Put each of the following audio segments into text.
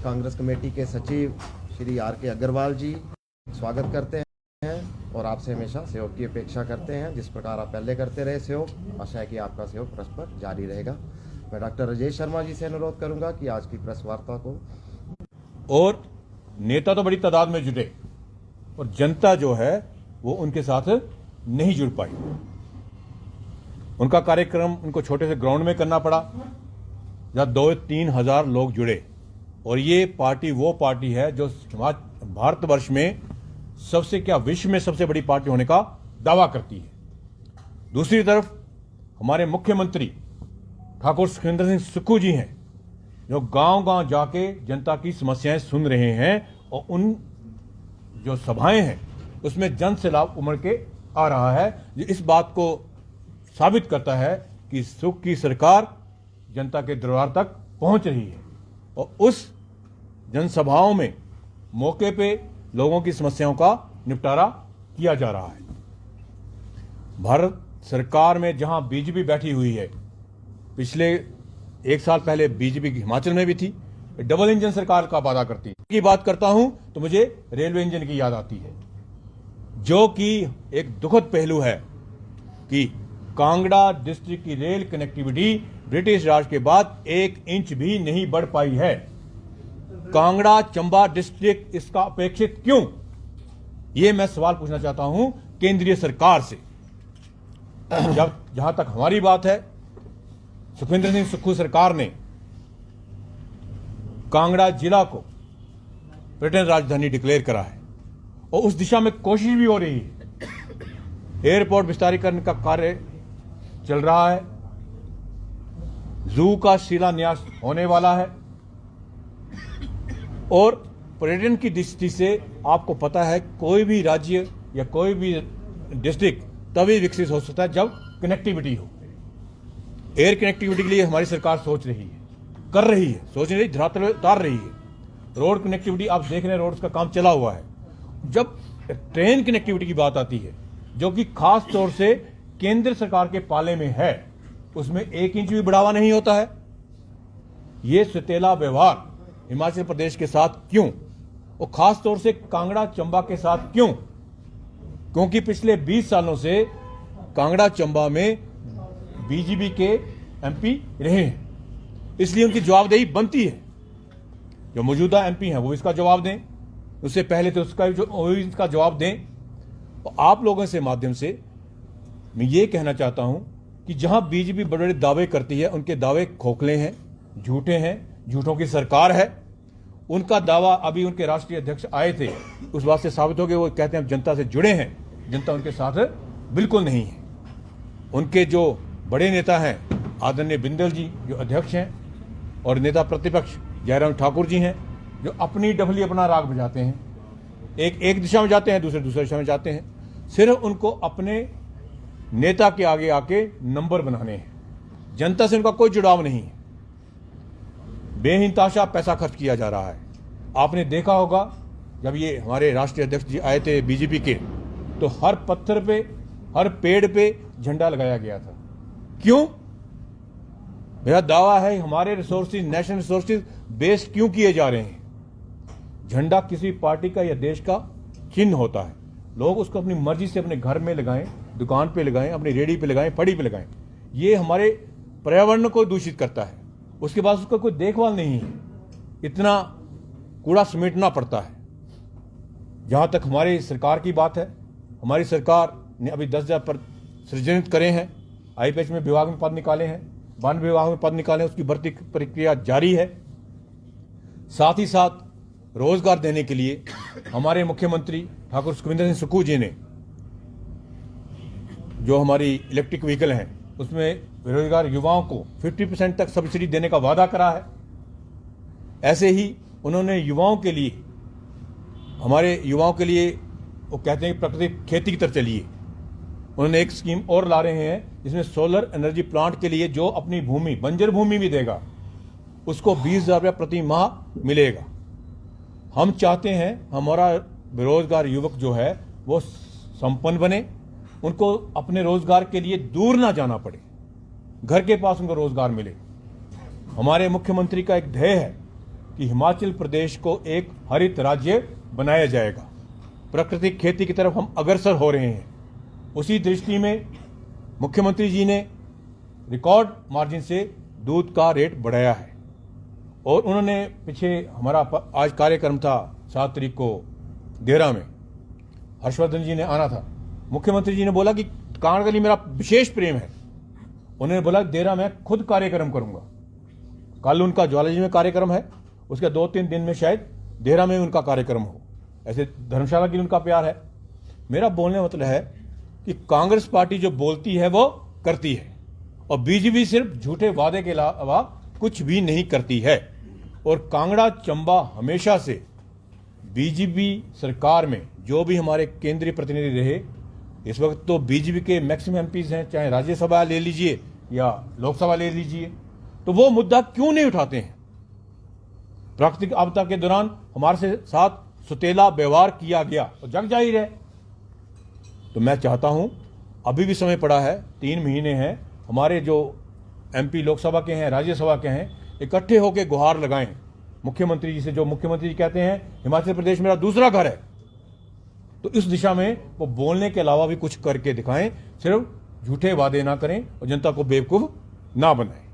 Congress committee के सचिव Shri R.K. Agarwal जी, स्वागत करते हैं और आपसे हमेशा सहयोग की अपेक्षा करते हैं। जिस प्रकार आप पहले करते रहे सहयोग, आशा है कि आपका सहयोग परस्पर जारी रहेगा। मैं डॉक्टर राजेश शर्मा जी से अनुरोध करूंगा कि आज की प्रेस वार्ता को। और नेता तो बड़ी तादाद में जुटे और जनता जो है वो उनके साथ नहीं जुड़ पाई। उनका कार्यक्रम उनको छोटे से ग्राउंड में करना पड़ा जहां 2-3 हजार लोग जुड़े। और ये पार्टी वो पार्टी है जो भारतवर्ष में सबसे क्या विश्व में सबसे बड़ी पार्टी होने का दावा करती है। दूसरी तरफ हमारे मुख्यमंत्री ठाकुर सुखविंदर सिंह सुक्खू जी हैं जो गांव-गांव जाके जनता की समस्याएं सुन रहे हैं और उन जो सभाएं हैं उसमें जन से लाभ उमड़ के आ रहा है। जो इस बात को साबित करता है कि सुख की सरकार जनता के दरबार तक पहुंच रही है और उस जनसभाओं में मौके पे लोगों की समस्याओं का निपटारा किया जा रहा है। भारत सरकार में जहां बीजेपी बैठी हुई है, पिछले 1 साल पहले बीजेपी हिमाचल में भी थी, डबल इंजन सरकार का वादा करती की बात करता हूं तो मुझे रेलवे इंजन की याद आती है, जो कि एक दुखद पहलू है कि कांगड़ा डिस्ट्रिक्ट की रेल कनेक्टिविटी ब्रिटिश राज के बाद 1 इंच भी नहीं बढ़ पाई है। कांगड़ा चंबा डिस्ट्रिक्ट इसका अपेक्षित क्यों? यह मैं सवाल पूछना चाहता हूं केंद्रीय सरकार से। जहां तक हमारी बात है, सुखविंदर सिंह सुक्खू सरकार ने कांगड़ा जिला को पर्यटन राजधानी डिक्लेयर करा है और उस दिशा में कोशिश भी हो रही है। एयरपोर्ट विस्तारीकरण का कार्य चल रहा है, जू का शिलान्यास होने वाला है और पर्यटन की दृष्टि से आपको पता है कोई भी राज्य या कोई भी डिस्ट्रिक्ट तभी विकसित हो सकता है जब कनेक्टिविटी हो। एयर कनेक्टिविटी के लिए हमारी सरकार सोच रही है, कर रही है, सोच रही, धरातल पे उतार रही है। रोड कनेक्टिविटी आप देख रहे हैं, रोड्स का काम चला हुआ है। जब ट्रेन कनेक्टिविटी की बात आती है, जो कि खास तौर से केंद्र सरकार के पाले में है, उसमें 1 इंच भी बढ़ावा नहीं होता है। यह सतेला व्यवहार हिमाचल प्रदेश के साथ क्यों और खास तौर से कांगड़ा चंबा के साथ क्यों? क्योंकि पिछले 20 सालों से कांगड़ा चंबा में बीजेपी के एमपी रहे हैं, इसलिए उनकी जवाबदेही बनती है। जो मौजूदा एमपी हैं वो इसका जवाब दें, उससे पहले तो इसका जवाब दें। और आप लोगों से माध्यम से मैं ये कहना चाहता हूं कि जहां बीजेपी बड़े बड़े दावे करती है, उनके दावे खोखले हैं, झूठे हैं, झूठों की सरकार है। उनका दावा अभी उनके राष्ट्रीय अध्यक्ष आए थे, उस बात से साबित हो गया। वो कहते हैं हम जनता से जुड़े हैं, जनता उनके साथ बिल्कुल नहीं है। उनके जो बड़े नेता हैं आदरणीय बिंदल जी जो अध्यक्ष हैं और नेता प्रतिपक्ष जयराम ठाकुर जी हैं, जो अपनी डफली अपना राग बजाते हैं। एक दिशा में जाते हैं, दूसरे दिशा में जाते हैं। सिर्फ उनको अपने नेता के आगे आके नंबर बनाने हैं, जनता से उनका कोई जुड़ाव नहीं है। बेहिंताशा पैसा खर्च किया जा रहा है। आपने देखा होगा जब ये हमारे राष्ट्रीय अध्यक्ष जी आए थे बीजेपी के, तो हर पत्थर पे, हर पेड़ पे झंडा लगाया गया था। क्यों? मेरा दावा है हमारे रिसोर्सेज, नेशनल रिसोर्सेज बेस्ट क्यों किए जा रहे हैं? झंडा किसी पार्टी का या देश का चिन्ह होता है। लोग उसको अपनी मर्जी से अपने घर में लगाएं, दुकान पे लगाएं, अपनी रेडी पे लगाएं, फड़ी पे लगाएं। ये हमारे पर्यावरण को दूषित करता है। उसके बाद उसका कोई देखभाल नहीं है, इतना कूड़ा समेटना पड़ता है। जहां तक हमारी सरकार की बात है, हमारी सरकार ने अभी 10,000 पद सृजित करे हैं। आईपीएच में विभाग में पद निकाले हैं, वन विभाग में पद निकाले हैं, उसकी भर्ती प्रक्रिया जारी है। साथ ही साथ रोजगार देने के लिए हमारे मुख्यमंत्री ठाकुर सुखविंदर सिंह सुक्खू जी ने जो हमारी इलेक्ट्रिक व्हीकल हैं उसमें बेरोजगार युवाओं को 50% तक सब्सिडी देने का वादा करा है। ऐसे ही उन्होंने युवाओं के लिए, हमारे युवाओं के लिए वो कहते हैं प्राकृतिक खेती की तरफ चलिए। उन्होंने एक स्कीम और ला रहे हैं जिसमें सोलर एनर्जी प्लांट के लिए जो अपनी भूमि, बंजर भूमि भी देगा, उसको 20,000 रुपया प्रति माह मिलेगा। हम चाहते हैं हमारा बेरोजगार युवक जो है वो संपन्न बने, उनको अपने रोजगार के लिए दूर ना जाना पड़े, घर के पास उनको रोजगार मिले। हमारे मुख्यमंत्री का एक ध्येय है कि हिमाचल प्रदेश को एक हरित राज्य बनाया जाएगा। प्राकृतिक खेती की तरफ हम अग्रसर हो रहे हैं। उसी दृष्टि में मुख्यमंत्री जी ने रिकॉर्ड मार्जिन से दूध का रेट बढ़ाया है और उन्होंने पीछे हमारा आज कार्यक्रम था 7 तारीख को देहरा में, हर्षवर्धन जी ने आना था। मुख्यमंत्री जी ने बोला कि कांगड़ा के लिए मेरा विशेष प्रेम है। उन्होंने बोला देहरा में खुद कार्यक्रम करूंगा। कल उनका ज्वालाजी में कार्यक्रम है, उसके 2-3 दिन में शायद देहरा में उनका कार्यक्रम हो। ऐसे धर्मशाला के लिए उनका प्यार है। मेरा बोलने का मतलब है कि कांग्रेस पार्टी जो बोलती है वो करती है और बीजेपी सिर्फ झूठे वादे के अलावा कुछ भी नहीं करती है। और कांगड़ा चंबा हमेशा से बीजेपी सरकार में जो भी हमारे केंद्रीय प्रतिनिधि रहे, इस वक्त तो बीजेपी के मैक्सिमम एमपीज हैं, चाहे राज्यसभा ले लीजिए या लोकसभा ले लीजिए, तो वो मुद्दा क्यों नहीं उठाते हैं? प्राकृतिक आपदा के दौरान हमारे साथ सुतेला व्यवहार किया गया और जग जाहिर है। तो मैं चाहता हूं, अभी भी समय पड़ा है, 3 महीने हैं, हमारे जो एमपी लोकसभा के हैं, राज्यसभा के हैं, इकट्ठे होकर गुहार लगाएं मुख्यमंत्री जी से। जो मुख्यमंत्री जी कहते हैं हिमाचल प्रदेश मेरा दूसरा घर है, तो इस दिशा में वो बोलने के अलावा भी कुछ करके दिखाएं, सिर्फ झूठे वादे ना करें और जनता को बेवकूफ ना बनाएं।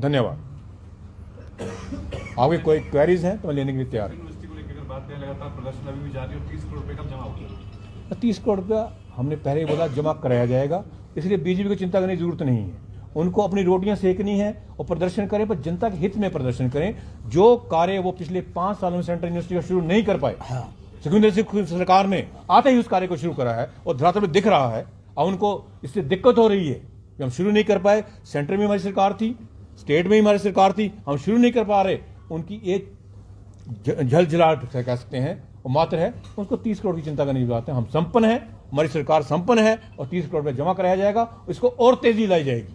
धन्यवाद। आगे कोई क्वेरीज हैं तो मैं लेने के लिए तैयार हूं। यूनिवर्सिटी को लेकर बात करें, लगातार प्रदर्शन अभी भी जारी है और 30 करोड़ रुपए कब जमा होगा? 30 करोड़ रुपया हमने पहले ही बोला जमा कराया जाएगा, इसलिए बीजेपी को चिंता करने की जरूरत नहीं है। उनको अपनी रोटियां सेकनी है और प्रदर्शन करें, पर जनता के हित में प्रदर्शन करें। जो कार्य वो पिछले 5 सालों में सेंट्रल यूनिवर्सिटी का शुरू नहीं कर पाए, सुखविंदर सिंह सरकार ने आते ही उस कार्य को शुरू करा है और धरातल में दिख रहा है। और उनको इससे दिक्कत हो रही है कि हम शुरू नहीं कर पाए। सेंटर में हमारी सरकार थी, स्टेट में हमारी सरकार थी, हम शुरू नहीं कर पा रहे। उनकी एक झलझलाहट कह सकते हैं वो मात्र है। उनको 30 करोड़ की चिंता करने की बात है। हम संपन्न हैं, हमारी सरकार संपन्न है और 30 करोड़ रुपये जमा कराया जाएगा, इसको और तेजी लाई जाएगी।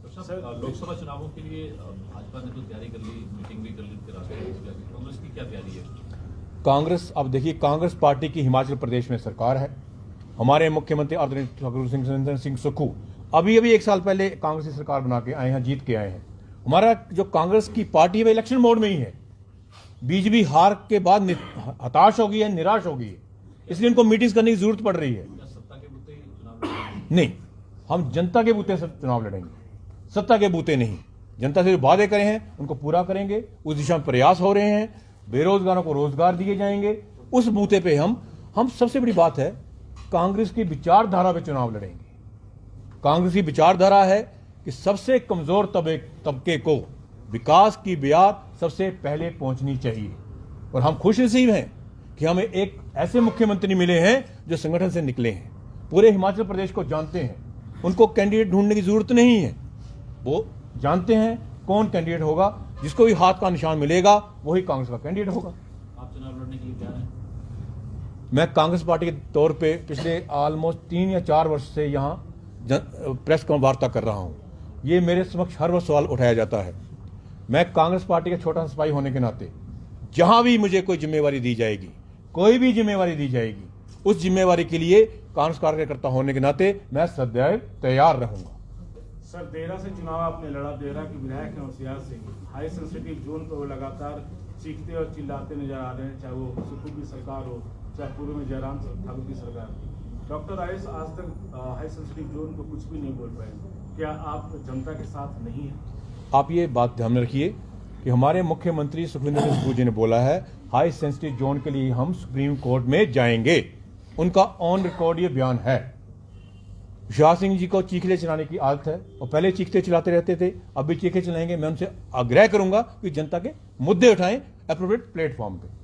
लोकसभा चुनावों के लिए भाजपा ने तो तैयारी कर ली, मीटिंग भी कर ली, कांग्रेस की क्या तैयारी है? कांग्रेस, अब देखिए, कांग्रेस पार्टी की हिमाचल प्रदेश में सरकार है। हमारे मुख्यमंत्री आदरणीय ठाकुर सिंह सुक्खू अभी 1 साल पहले कांग्रेस की सरकार बना के आए हैं, जीत के आए हैं। हमारा जो कांग्रेस की पार्टी है वो इलेक्शन मोड में ही है। बीजेपी हार के बाद हताश हो गई है, निराश हो गई है, इसलिए उनको मीटिंग्स करने की जरूरत पड़ रही है। सत्ता के बूते चुनाव नहीं, हम जनता के बूते से चुनाव लड़ेंगे, सत्ता के बूते नहीं। जनता से जो वादे करे हैं उनको पूरा करेंगे, उस दिशा में प्रयास हो रहे हैं। बेरोजगारों को रोजगार दिए जाएंगे, उस बूते पे हम सबसे बड़ी बात है, कांग्रेस की विचारधारा पे चुनाव लड़ेंगे। कांग्रेस की विचारधारा है कि सबसे कमजोर तबके को विकास की ब्याज सबसे पहले पहुंचनी चाहिए। और हम खुशनसीब हैं कि हमें एक ऐसे मुख्यमंत्री मिले हैं जो संगठन से निकले हैं, पूरे हिमाचल प्रदेश को जानते हैं। उनको कैंडिडेट ढूंढने की जरूरत नहीं है, वो जानते हैं कौन कैंडिडेट होगा, जिसको भी हाथ का निशान मिलेगा वही कांग्रेस का कैंडिडेट होगा। आप चुनाव लड़ने के लिए तैयार हैं? मैं कांग्रेस पार्टी के तौर पे पिछले ऑलमोस्ट 3 या 4 वर्ष से यहाँ प्रेस वार्ता कर रहा हूँ। ये मेरे समक्ष हर वर्ष सवाल उठाया जाता है। मैं कांग्रेस पार्टी का छोटा सिपाही होने के नाते जहां भी मुझे कोई जिम्मेवारी दी जाएगी, कोई भी जिम्मेवारी दी जाएगी, उस जिम्मेवारी के लिए कांग्रेस कार्यकर्ता होने के नाते मैं सदैव तैयार रहूंगा। सर, देहरा से चुनाव आपने लड़ा, देहरा के विधायक हैं Hoshiyar Singh, high sensitive zone पर वो लगातार चीखते और चिल्लाते नजर आ रहे हैं, चाहे वो सुक्खू की सरकार हो, चाहे पूर्व में जयराम ठाकुर की सरकार। डॉक्टर आयुष आज तक हाई सेंसिटिव जोन को कुछ भी नहीं बोल पाए। क्या आप जनता के साथ नहीं हैं? आप ये बात ध्यान में रखिए कि हमारे मुख्यमंत्री सुखविंदर सिंह सुक्खू जी ने बोला है हाई सेंसिटिव जोन के लिए हम सुप्रीम कोर्ट में जाएंगे। उनका ऑन रिकॉर्ड ये बयान है। शिवराज सिंह जी को चीखले चलाने की आदत है और पहले चीखते चिल्लाते रहते थे, अब भी चीखे चलाएंगे। मैं उनसे आग्रह करूंगा कि जनता के मुद्दे उठाएं एप्रोप्रिएट प्लेटफॉर्म पे।